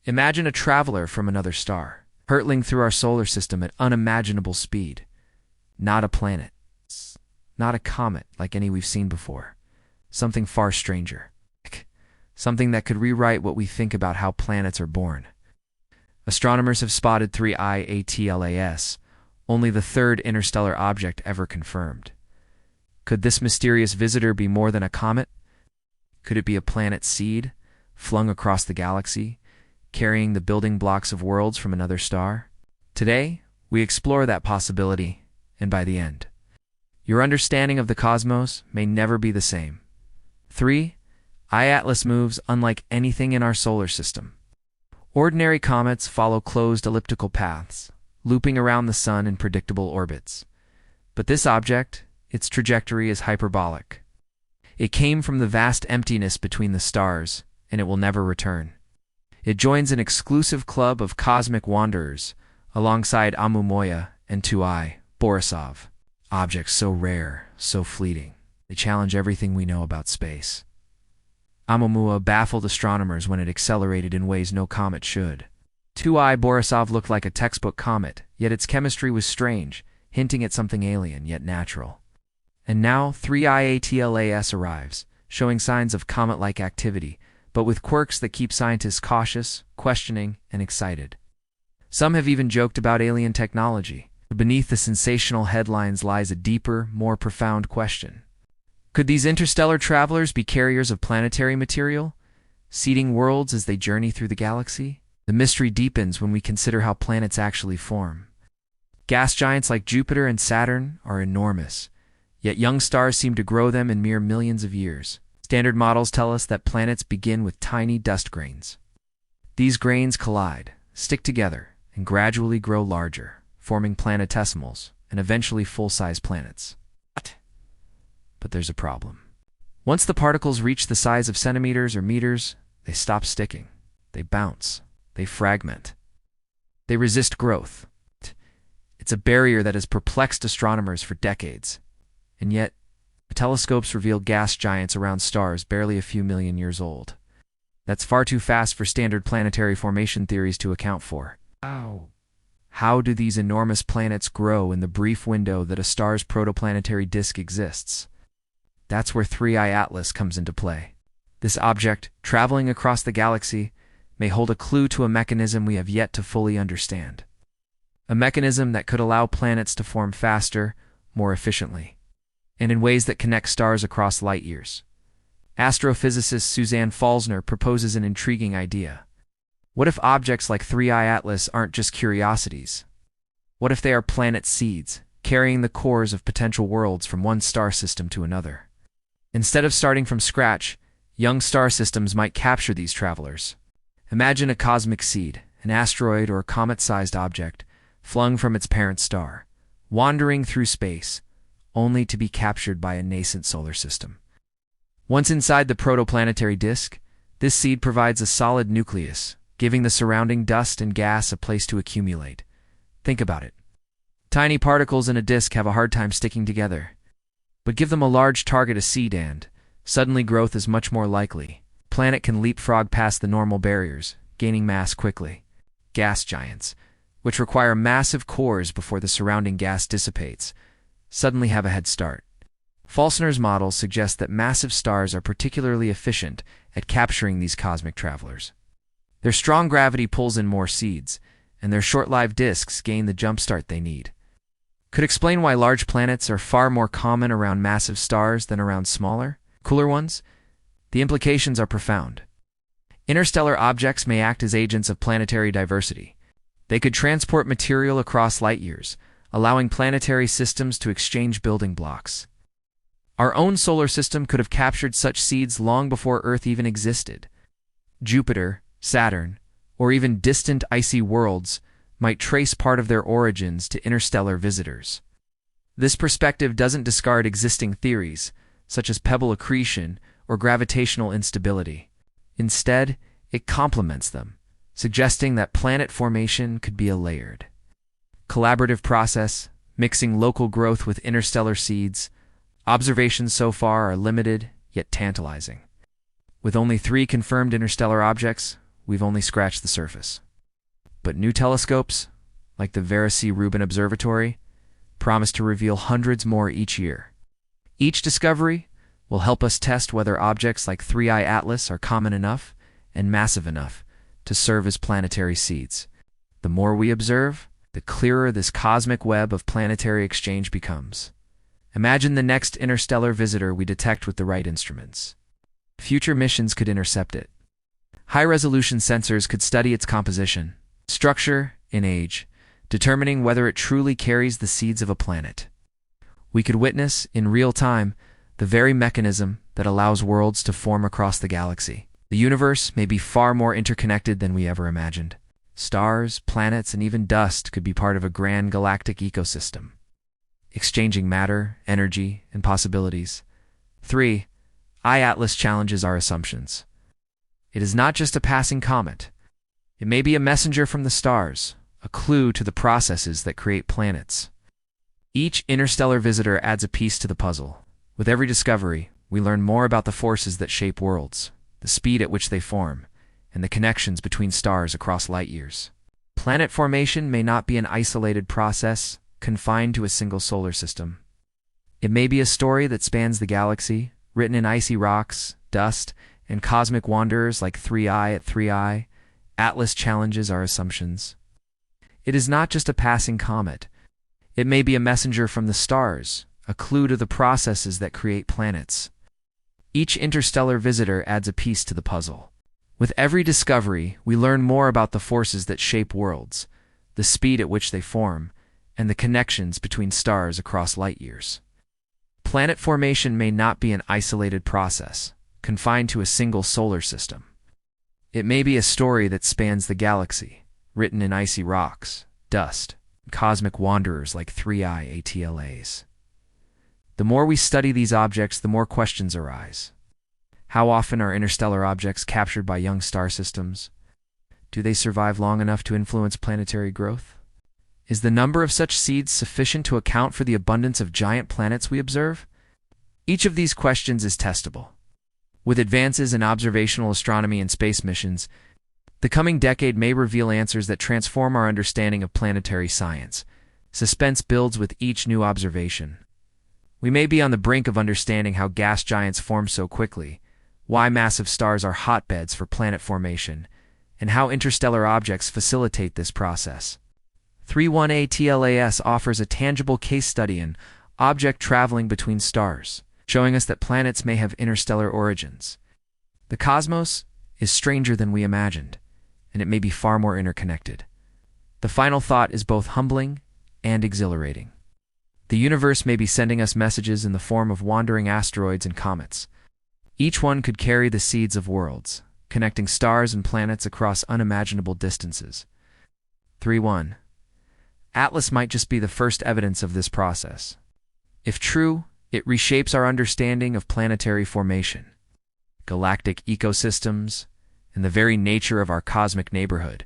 Imagine a traveler from another star, hurtling through our solar system at unimaginable speed. Not a planet. Not a comet like any we've seen before. Something far stranger. Something that could rewrite what we think about how planets are born. Astronomers have spotted 3I-ATLAS, only the third interstellar object ever confirmed. Could this mysterious visitor be more than a comet? Could it be a planet seed, flung across the galaxy, carrying the building blocks of worlds from another star? Today, we explore that possibility, and by the end, your understanding of the cosmos may never be the same. 3. I-Atlas moves unlike anything in our solar system. Ordinary comets follow closed elliptical paths, looping around the sun in predictable orbits. But this object, its trajectory is hyperbolic. It came from the vast emptiness between the stars, and it will never return. It joins an exclusive club of cosmic wanderers, alongside Oumuamua and 2I, Borisov. Objects so rare, so fleeting. They challenge everything we know about space. Oumuamua baffled astronomers when it accelerated in ways no comet should. 2I Borisov looked like a textbook comet, yet its chemistry was strange, hinting at something alien yet natural. And now 3I-ATLAS arrives, showing signs of comet-like activity, but with quirks that keep scientists cautious, questioning, and excited. Some have even joked about alien technology. Beneath the sensational headlines lies a deeper, more profound question. Could these interstellar travelers be carriers of planetary material, seeding worlds as they journey through the galaxy? The mystery deepens when we consider how planets actually form. Gas giants like Jupiter and Saturn are enormous, yet young stars seem to grow them in mere millions of years. Standard models tell us that planets begin with tiny dust grains. These grains collide, stick together, and gradually grow larger, forming planetesimals and eventually full-size planets. But there's a problem. Once the particles reach the size of centimeters or meters, they stop sticking. They bounce. They fragment. They resist growth. It's a barrier that has perplexed astronomers for decades. And yet, telescopes reveal gas giants around stars barely a few million years old. That's far too fast for standard planetary formation theories to account for. How do these enormous planets grow in the brief window that a star's protoplanetary disk exists? That's where 3I-Atlas comes into play. This object, traveling across the galaxy, may hold a clue to a mechanism we have yet to fully understand. A mechanism that could allow planets to form faster, more efficiently, and in ways that connect stars across light years. Astrophysicist Suzanne Falsner proposes an intriguing idea. What if objects like 3I-Atlas aren't just curiosities? What if they are planet seeds, carrying the cores of potential worlds from one star system to another? Instead of starting from scratch, young star systems might capture these travelers. Imagine a cosmic seed, an asteroid or comet-sized object, flung from its parent star, wandering through space, only to be captured by a nascent solar system. Once inside the protoplanetary disk, this seed provides a solid nucleus, giving the surrounding dust and gas a place to accumulate. Think about it. Tiny particles in a disk have a hard time sticking together. But give them a large target, a seed, and suddenly growth is much more likely. Planet can leapfrog past the normal barriers, gaining mass quickly. Gas giants, which require massive cores before the surrounding gas dissipates, suddenly have a head start. Falsner's model suggests that massive stars are particularly efficient at capturing these cosmic travelers. Their strong gravity pulls in more seeds, and their short-lived disks gain the jumpstart they need. Could explain why large planets are far more common around massive stars than around smaller, cooler ones. The implications are profound. Interstellar objects may act as agents of planetary diversity. They could transport material across light years, allowing planetary systems to exchange building blocks. Our own solar system could have captured such seeds long before Earth even existed. Jupiter, Saturn, or even distant icy worlds might trace part of their origins to interstellar visitors. This perspective doesn't discard existing theories, such as pebble accretion or gravitational instability. Instead, it complements them, suggesting that planet formation could be a layered, collaborative process, mixing local growth with interstellar seeds. Observations so far are limited, yet tantalizing. With only 3 confirmed interstellar objects, we've only scratched the surface. But new telescopes, like the Vera C. Rubin Observatory, promise to reveal hundreds more each year. Each discovery will help us test whether objects like 3I Atlas are common enough and massive enough to serve as planetary seeds. The more we observe, the clearer this cosmic web of planetary exchange becomes. Imagine the next interstellar visitor we detect with the right instruments. Future missions could intercept it. High-resolution sensors could study its composition, structure, and age, determining whether it truly carries the seeds of a planet. We could witness, in real time, the very mechanism that allows worlds to form across the galaxy. The universe may be far more interconnected than we ever imagined. Stars, planets, and even dust could be part of a grand galactic ecosystem, exchanging matter, energy, and possibilities. 3. Atlas challenges our assumptions. It is not just a passing comet. It may be a messenger from the stars, a clue to the processes that create planets. Each interstellar visitor adds a piece to the puzzle. With every discovery, we learn more about the forces that shape worlds, the speed at which they form, and the connections between stars across light years. Planet formation may not be an isolated process confined to a single solar system. It may be a story that spans the galaxy, written in icy rocks, dust, and cosmic wanderers like 3I at 3I. Atlas challenges our assumptions. It is not just a passing comet. It may be a messenger from the stars, a clue to the processes that create planets. Each interstellar visitor adds a piece to the puzzle. With every discovery, we learn more about the forces that shape worlds, the speed at which they form, and the connections between stars across light years. Planet formation may not be an isolated process, confined to a single solar system. It may be a story that spans the galaxy, written in icy rocks, dust, and cosmic wanderers like 3I ATLAs. The more we study these objects, the more questions arise. How often are interstellar objects captured by young star systems? Do they survive long enough to influence planetary growth? Is the number of such seeds sufficient to account for the abundance of giant planets we observe? Each of these questions is testable. With advances in observational astronomy and space missions, the coming decade may reveal answers that transform our understanding of planetary science. Suspense builds with each new observation. We may be on the brink of understanding how gas giants form so quickly, why massive stars are hotbeds for planet formation, and how interstellar objects facilitate this process. 31ATLAS offers a tangible case study in object traveling between stars, showing us that planets may have interstellar origins. The cosmos is stranger than we imagined, and it may be far more interconnected. The final thought is both humbling and exhilarating. The universe may be sending us messages in the form of wandering asteroids and comets. Each one could carry the seeds of worlds, connecting stars and planets across unimaginable distances. 3.1. Atlas might just be the first evidence of this process. If true, it reshapes our understanding of planetary formation, galactic ecosystems, and the very nature of our cosmic neighborhood.